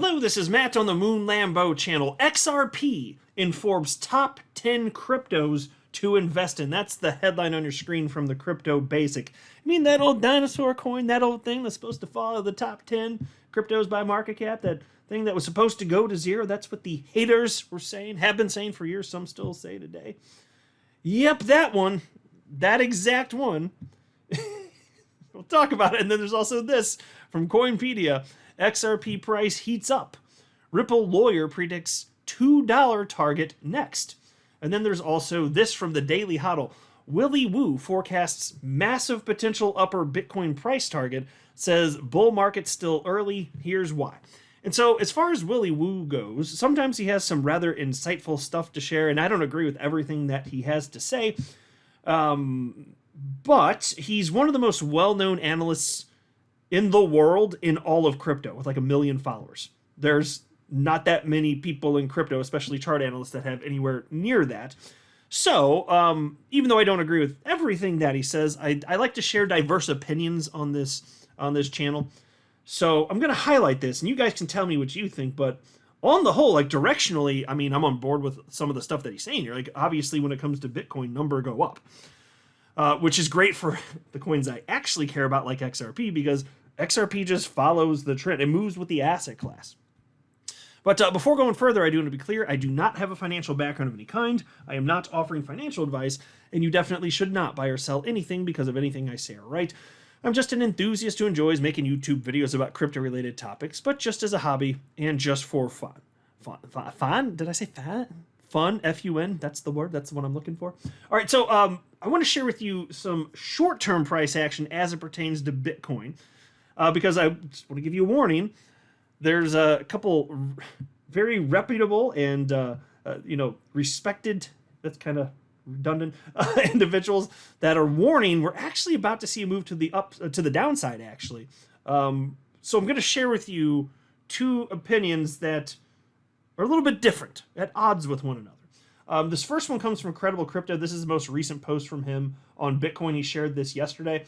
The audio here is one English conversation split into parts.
Hello, this is Matt on the Moon Lambo channel. XRP in Forbes' top 10 cryptos to invest in. That's the headline on your screen from the Crypto Basic. I mean, that old dinosaur coin, that old thing that's supposed to follow the top 10 cryptos by market cap, that thing that was supposed to go to zero. That's what the haters were saying, have been saying for years. Some still say today. Yep, that one. That exact one. We'll talk about it. And then there's also this from Coinpedia. XRP price heats up. Ripple lawyer predicts $2 target next. And then there's also this from the Daily Hodl. Willy Woo forecasts massive potential upper Bitcoin price target, says bull market still early, here's why. And so as far as Willy Woo goes, sometimes he has some rather insightful stuff to share, and I don't agree with everything that he has to say. But he's one of the most well-known analysts in the world in all of crypto, with like 1 million followers. There's not that many people in crypto, especially chart analysts, that have anywhere near that. So even though I don't agree with everything that he says, I like to share diverse opinions on this channel. So I'm going to highlight this, and you guys can tell me what you think. But on the whole, like directionally, I mean, I'm on board with some of the stuff that he's saying here. Like obviously, when it comes to Bitcoin, number go up, which is great for the coins I actually care about, like XRP, because XRP just follows the trend. It moves with the asset class. But before going further, I do want to be clear, I do not have a financial background of any kind. I am not offering financial advice, and you definitely should not buy or sell anything because of anything I say or write. I'm just an enthusiast who enjoys making YouTube videos about crypto-related topics, but just as a hobby and just for fun. Fun? Did I say fun? Fun, F-U-N, that's the word, that's the one I'm looking for. All right, so I want to share with you some short-term price action as it pertains to Bitcoin. Because I just want to give you a warning. There's a couple very reputable and respected, that's kind of redundant, individuals that are warning we're actually about to see a move to the downside actually. So I'm going to share with you two opinions that are a little bit different, at odds with one another. This first one comes from Credible Crypto. This is the most recent post from him on Bitcoin. He shared this yesterday.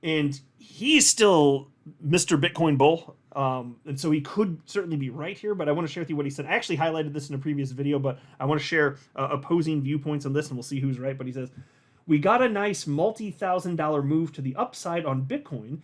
And he's still Mr. Bitcoin Bull. And so he could certainly be right here, but I want to share with you what he said. I actually highlighted this in a previous video, but I want to share opposing viewpoints on this, and we'll see who's right. But he says, we got a nice multi-$1,000 move to the upside on Bitcoin,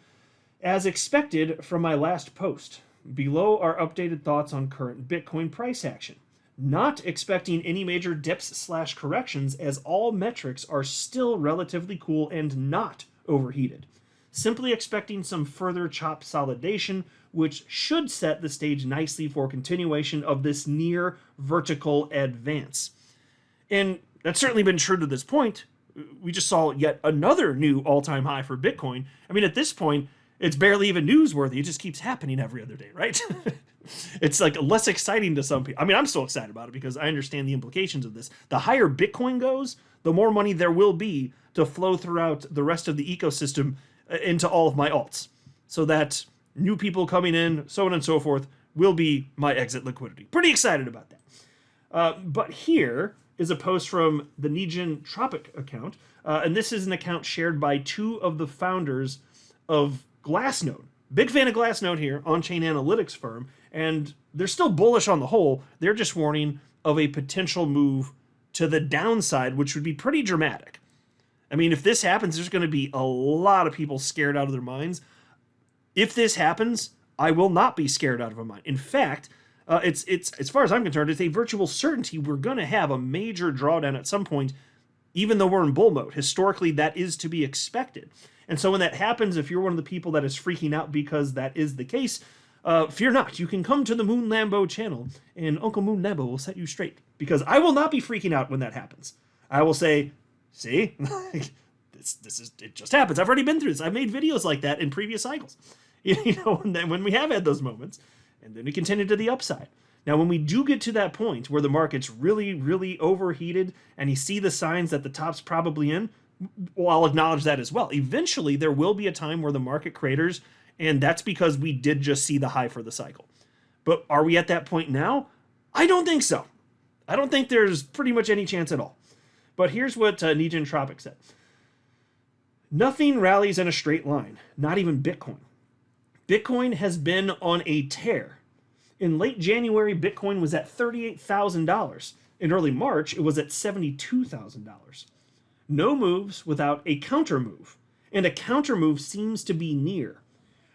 as expected from my last post. Below are updated thoughts on current Bitcoin price action. Not expecting any major dips/corrections, as all metrics are still relatively cool and not overheated. Simply expecting some further chop solidation, which should set the stage nicely for continuation of this near vertical advance. And that's certainly been true to this point. We just saw yet another new all-time high for Bitcoin. I mean, at this point, it's barely even newsworthy. It just keeps happening every other day, right? It's like less exciting to some people. I mean, I'm still excited about it because I understand the implications of this. The higher Bitcoin goes, the more money there will be to flow throughout the rest of the ecosystem into all of my alts, so that new people coming in, so on and so forth, will be my exit liquidity. Pretty excited about that. But here is a post from the Nijin Tropic account, and this is an account shared by two of the founders of Glassnode. Big fan of Glassnode here, on-chain analytics firm, and they're still bullish on the whole. They're just warning of a potential move to the downside, which would be pretty dramatic. I mean, if this happens, there's going to be a lot of people scared out of their minds. If this happens, I will not be scared out of my mind. In fact, it's as far as I'm concerned, it's a virtual certainty we're going to have a major drawdown at some point, even though we're in bull mode. Historically, that is to be expected. And so when that happens, if you're one of the people that is freaking out because that is the case, fear not. You can come to the Moon Lambo channel, and Uncle Moon Lambo will set you straight. Because I will not be freaking out when that happens. I will say, see, it just happens. I've already been through this. I've made videos like that in previous cycles, and then when we have had those moments, and then we continue to the upside. Now, when we do get to that point where the market's really, really overheated, and you see the signs that the top's probably in, well, I'll acknowledge that as well. Eventually, there will be a time where the market craters, and that's because we did just see the high for the cycle. But are we at that point now? I don't think so. I don't think there's pretty much any chance at all. But here's what Nijin Tropic said. Nothing rallies in a straight line, not even Bitcoin. Bitcoin has been on a tear. In late January, Bitcoin was at $38,000. In early March, it was at $72,000. No moves without a counter move, and a counter move seems to be near.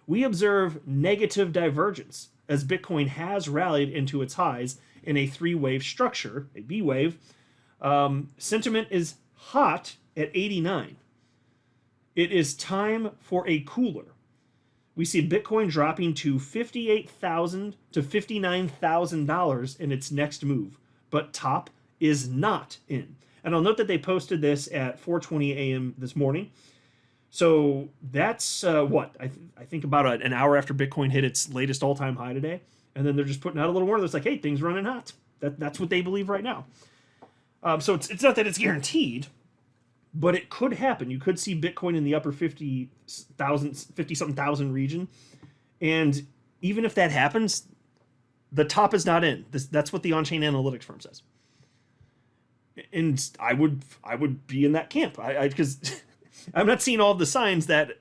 We observe negative divergence as Bitcoin has rallied into its highs in a three-wave structure, a B wave. Sentiment is hot at 89. It is time for a cooler. We see Bitcoin dropping to $58,000 to $59,000 in its next move, but top is not in. And I'll note that they posted this at 4:20 a.m. this morning. So that's I think about an hour after Bitcoin hit its latest all-time high today. And then they're just putting out a little warning that's like, hey, things running hot. That's what they believe right now. So it's not that it's guaranteed, but it could happen. You could see Bitcoin in the upper 50-something thousand region. And even if that happens, the top is not in. That's what the on-chain analytics firm says. And I would be in that camp. Because I'm not seeing all of the signs that,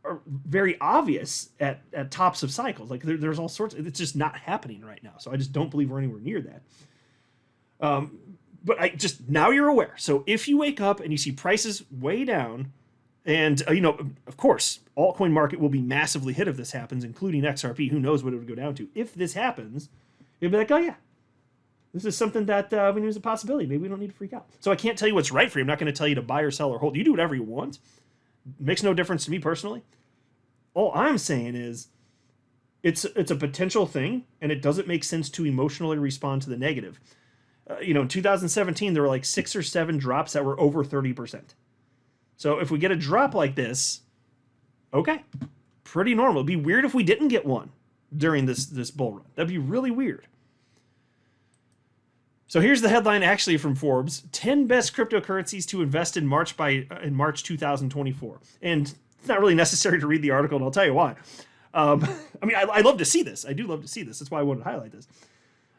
are very obvious at tops of cycles. Like there's all sorts. It's just not happening right now. So I just don't believe we're anywhere near that. But now you're aware. So if you wake up and you see prices way down, and of course, altcoin market will be massively hit if this happens, including XRP. Who knows what it would go down to? If this happens, you'll be like, oh yeah, this is something that we knew was a possibility. Maybe we don't need to freak out. So I can't tell you what's right for you. I'm not going to tell you to buy or sell or hold. You do whatever you want. It makes no difference to me personally. All I'm saying is it's a potential thing, and it doesn't make sense to emotionally respond to the negative. In 2017, there were like 6 or 7 drops that were over 30%. So if we get a drop like this, okay, pretty normal. It'd be weird if we didn't get one during this bull run. That'd be really weird. So here's the headline actually from Forbes: 10 best cryptocurrencies to invest in March 2024. And it's not really necessary to read the article, and I'll tell you why. I love to see this. I do love to see this. That's why I wanted to highlight this.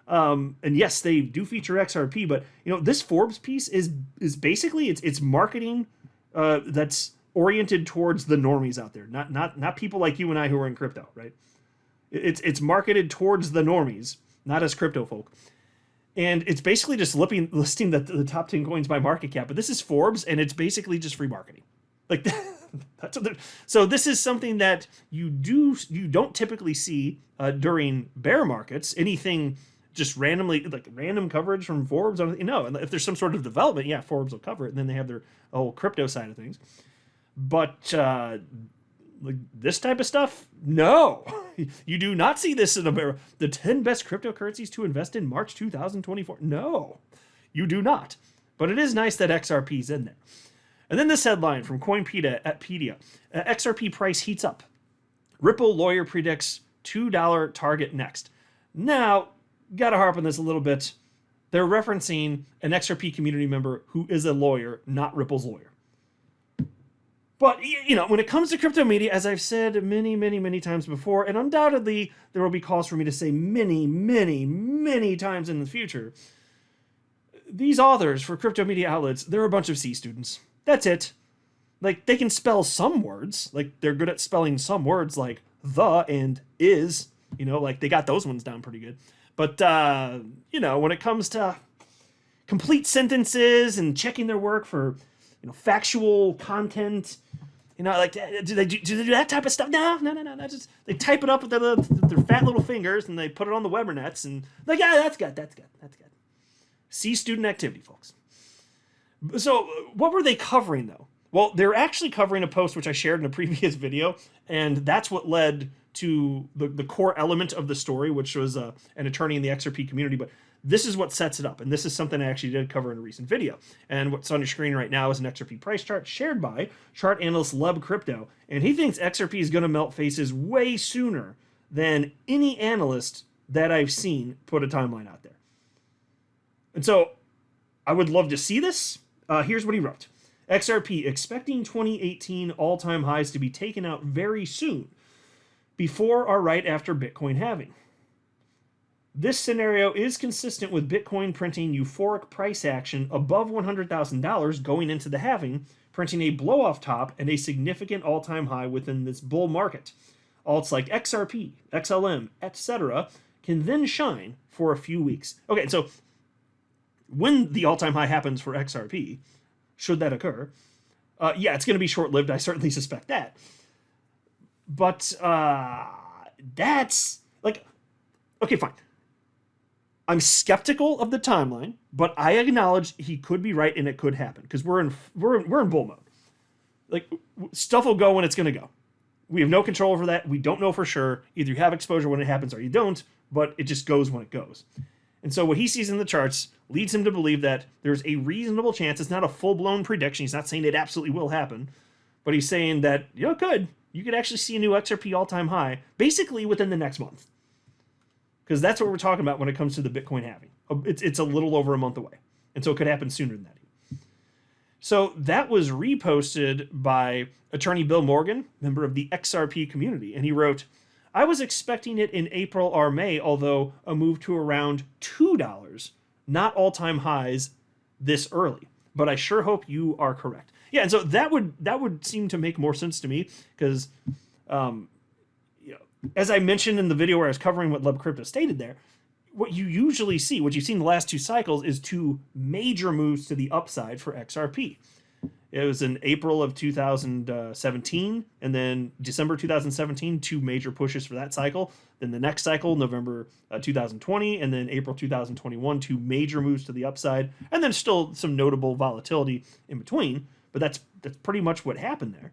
And yes, they do feature XRP, but this Forbes piece is basically it's marketing that's oriented towards the normies out there, not people like you and I who are in crypto, right? It's marketed towards the normies, not as crypto folk. And it's basically just listing the top 10 coins by market cap. But this is Forbes, and it's basically just free marketing. Like that's what so this is something that you don't typically see during bear markets. Anything just randomly, like random coverage from Forbes. And if there's some sort of development, yeah, Forbes will cover it, and then they have their whole crypto side of things. But like this type of stuff, no, you do not see this in the 10 best cryptocurrencies to invest in March 2024. No, you do not. But it is nice that XRP is in there. And then this headline from Coinpedia at Pedia: XRP price heats up. Ripple lawyer predicts $2 target next. Now, gotta harp on this a little bit. They're referencing an XRP community member who is a lawyer, not Ripple's lawyer. But, when it comes to crypto media, as I've said many, many, many times before, and undoubtedly there will be calls for me to say many, many, many times in the future, these authors for crypto media outlets, they're a bunch of C students. That's it. Like, they can spell some words. Like, they're good at spelling some words like the and is. Like, they got those ones down pretty good. But, when it comes to complete sentences and checking their work for, factual content, like, do they do that type of stuff? No. Just, they type it up with their fat little fingers and they put it on the Webernets and like, yeah, that's good. C student activity, folks. So what were they covering though? Well, they're actually covering a post which I shared in a previous video, and that's what led to the core element of the story, which was an attorney in the XRP community. But this is what sets it up, and this is something I actually did cover in a recent video. And what's on your screen right now is an XRP price chart shared by chart analyst Leb Crypto, and he thinks XRP is going to melt faces way sooner than any analyst that I've seen put a timeline out there. And so I would love to see this. Here's what he wrote: XRP expecting 2018 all-time highs to be taken out very soon, before or right after Bitcoin halving. This scenario is consistent with Bitcoin printing euphoric price action above $100,000 going into the halving, printing a blow-off top and a significant all-time high within this bull market. Alts like XRP, XLM, etc. can then shine for a few weeks. Okay, so when the all-time high happens for XRP, should that occur, yeah, it's going to be short-lived. I certainly suspect that. But that's like, okay, fine. I'm skeptical of the timeline, but I acknowledge he could be right and it could happen because we're in bull mode. Like, stuff will go when it's going to go. We have no control over that. We don't know for sure. Either you have exposure when it happens or you don't, but it just goes when it goes. And so what he sees in the charts leads him to believe that there's a reasonable chance. It's not a full-blown prediction. He's not saying it absolutely will happen, but he's saying that, you could actually see a new XRP all-time high basically within the next month. Because that's what we're talking about when it comes to the Bitcoin halving. It's a little over a month away. And so it could happen sooner than that. So that was reposted by attorney Bill Morgan, member of the XRP community. And he wrote, I was expecting it in April or May, although a move to around $2, not all-time highs this early. But I sure hope you are correct. Yeah, and so that would seem to make more sense to me because, as I mentioned in the video where I was covering what Lub Crypto stated there, what you usually see, what you've seen the last two cycles, is two major moves to the upside for XRP. It was in April of 2017, and then December 2017, two major pushes for that cycle. Then the next cycle, November 2020, and then April 2021, two major moves to the upside, and then still some notable volatility in between. But that's pretty much what happened there.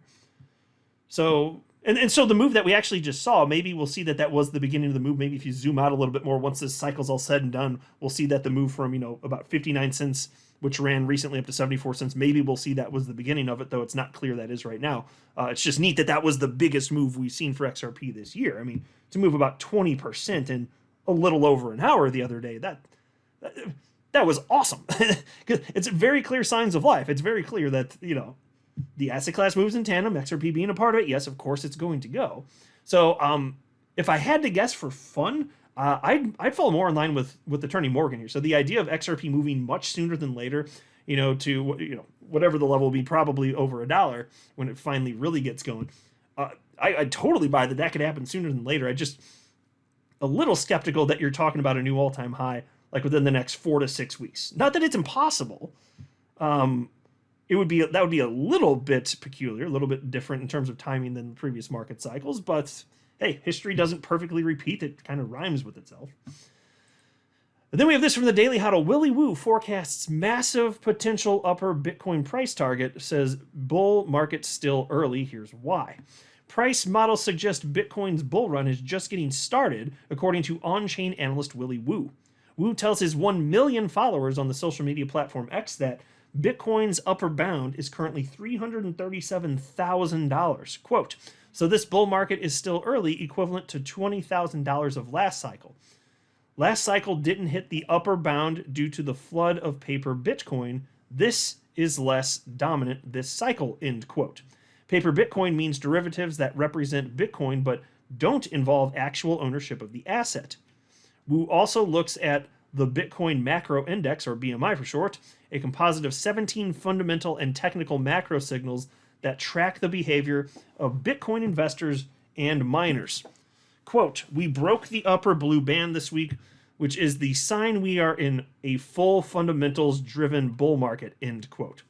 So, and so the move that we actually just saw, maybe we'll see that was the beginning of the move. Maybe if you zoom out a little bit more, once this cycle's all said and done, we'll see that the move from, about 59 cents, which ran recently up to 74 cents, maybe we'll see that was the beginning of it, though it's not clear that is right now. It's just neat that was the biggest move we've seen for XRP this year. I mean, to move about 20% in a little over an hour the other day, that was awesome. Because it's very clear signs of life. It's very clear that, the asset class moves in tandem, XRP being a part of it. Yes, of course it's going to go. So if I had to guess for fun, I'd fall more in line with attorney Morgan here. So the idea of XRP moving much sooner than later, to whatever the level will be, probably over $1 when it finally really gets going. I totally buy that could happen sooner than later. I just a little skeptical that you're talking about a new all-time high like within the next 4 to 6 weeks. Not that it's impossible. That would be a little bit peculiar, a little bit different in terms of timing than previous market cycles, but hey, history doesn't perfectly repeat. It kind of rhymes with itself. And then we have this from the Daily Hodl. Willy Woo forecasts massive potential upper Bitcoin price target, says bull market still early. Here's why. Price models suggest Bitcoin's bull run is just getting started, according to on-chain analyst Willy Woo. Woo tells his 1 million followers on the social media platform X that Bitcoin's upper bound is currently $337,000. Quote, so this bull market is still early, equivalent to $20,000 of last cycle. Last cycle didn't hit the upper bound due to the flood of paper Bitcoin. This is less dominant this cycle, end quote. Paper Bitcoin means derivatives that represent Bitcoin but don't involve actual ownership of the asset. Wu also looks at the Bitcoin Macro Index, or BMI for short, a composite of 17 fundamental and technical macro signals that track the behavior of Bitcoin investors and miners. Quote, we broke the upper blue band this week, which is the sign we are in a full fundamentals-driven bull market, end quote.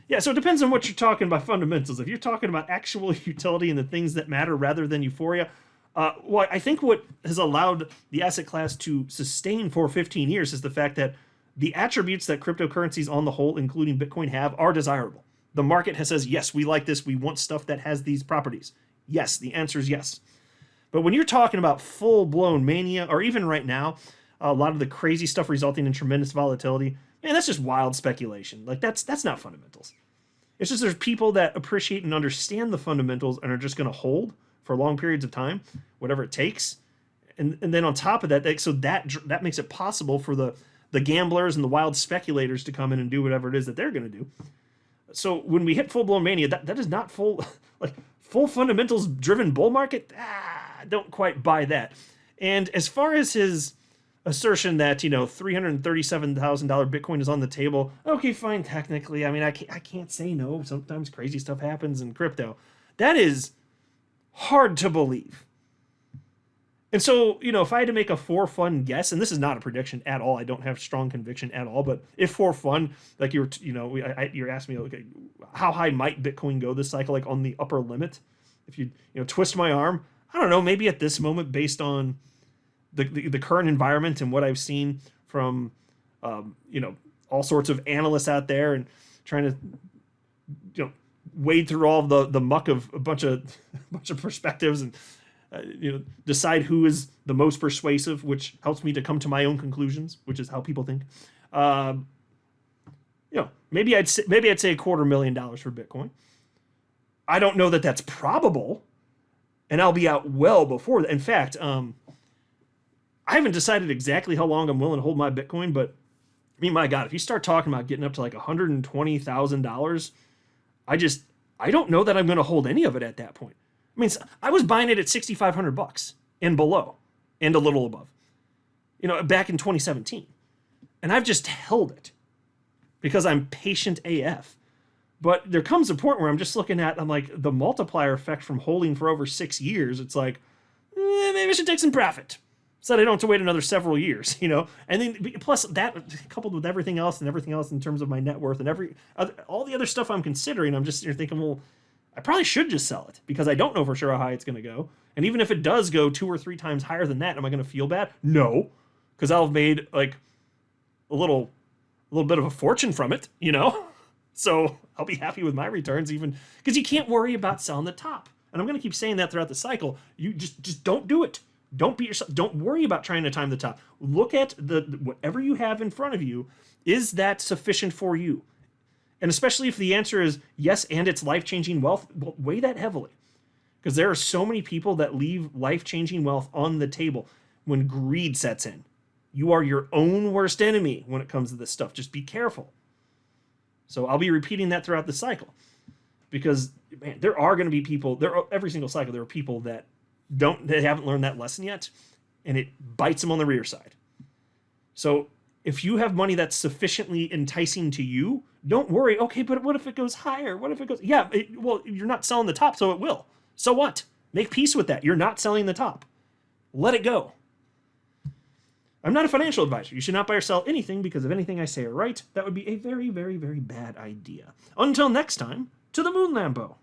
Yeah, so it depends on what you're talking about fundamentals. If you're talking about actual utility and the things that matter rather than euphoria, well, I think what has allowed the asset class to sustain for 15 years is the fact that the attributes that cryptocurrencies on the whole, including Bitcoin, have are desirable. The market says, yes, we like this. We want stuff that has these properties. Yes, the answer is yes. But when you're talking about full-blown mania, or even right now, a lot of the crazy stuff resulting in tremendous volatility, man, that's just wild speculation. Like, that's not fundamentals. It's just there's people that appreciate and understand the fundamentals and are just going to hold for long periods of time, whatever it takes. And then on top of that, that makes it possible for the gamblers and the wild speculators to come in and do whatever it is that they're going to do. So when we hit full-blown mania, that is not full fundamentals-driven bull market. I don't quite buy that. And as far as his assertion that, $337,000 Bitcoin is on the table, okay, fine, technically. I mean, I can't say no. Sometimes crazy stuff happens in crypto. That is hard to believe. And so, if I had to make a for fun guess, and this is not a prediction at all, I don't have strong conviction at all, but if for fun, like you're asking me, okay, how high might Bitcoin go this cycle, like on the upper limit? If twist my arm, I don't know, maybe at this moment, based on the current environment and what I've seen from, all sorts of analysts out there and trying to, wade through all the muck of a bunch of perspectives and decide who is the most persuasive, which helps me to come to my own conclusions, which is how people think. Maybe I'd say $250,000 for Bitcoin. I don't know that that's probable, and I'll be out well before that. In fact, I haven't decided exactly how long I'm willing to hold my Bitcoin, but I mean, my God, if you start talking about getting up to like $120,000, I don't know that I'm going to hold any of it at that point. I mean, I was buying it at $6,500 and below and a little above, back in 2017. And I've just held it because I'm patient AF. But there comes a point where I'm just looking at, I'm like, the multiplier effect from holding for over 6 years. It's like, maybe I should take some profit so that I don't have to wait another several years, And then plus that coupled with everything else in terms of my net worth and all the other stuff I'm considering, I'm just thinking, well, I probably should just sell it because I don't know for sure how high it's going to go. And even if it does go 2 or 3 times higher than that, am I going to feel bad? No, because I'll have made like a little bit of a fortune from it, So I'll be happy with my returns, even because you can't worry about selling the top. And I'm going to keep saying that throughout the cycle. You just don't do it. Don't beat yourself. Don't worry about trying to time the top. Look at whatever you have in front of you. Is that sufficient for you? And especially if the answer is yes, and it's life-changing wealth, well, weigh that heavily. Because there are so many people that leave life-changing wealth on the table when greed sets in. You are your own worst enemy when it comes to this stuff. Just be careful. So I'll be repeating that throughout the cycle. Because, man, there are going to be people, every single cycle, there are people that haven't learned that lesson yet, and it bites them on the rear side. So if you have money that's sufficiently enticing to you, don't worry. Okay, but what if it goes higher? What if it goes... Yeah, well, you're not selling the top, so it will. So what? Make peace with that. You're not selling the top. Let it go. I'm not a financial advisor. You should not buy or sell anything because if anything I say are right, that would be a very, very, very bad idea. Until next time, to the moon, Lambo.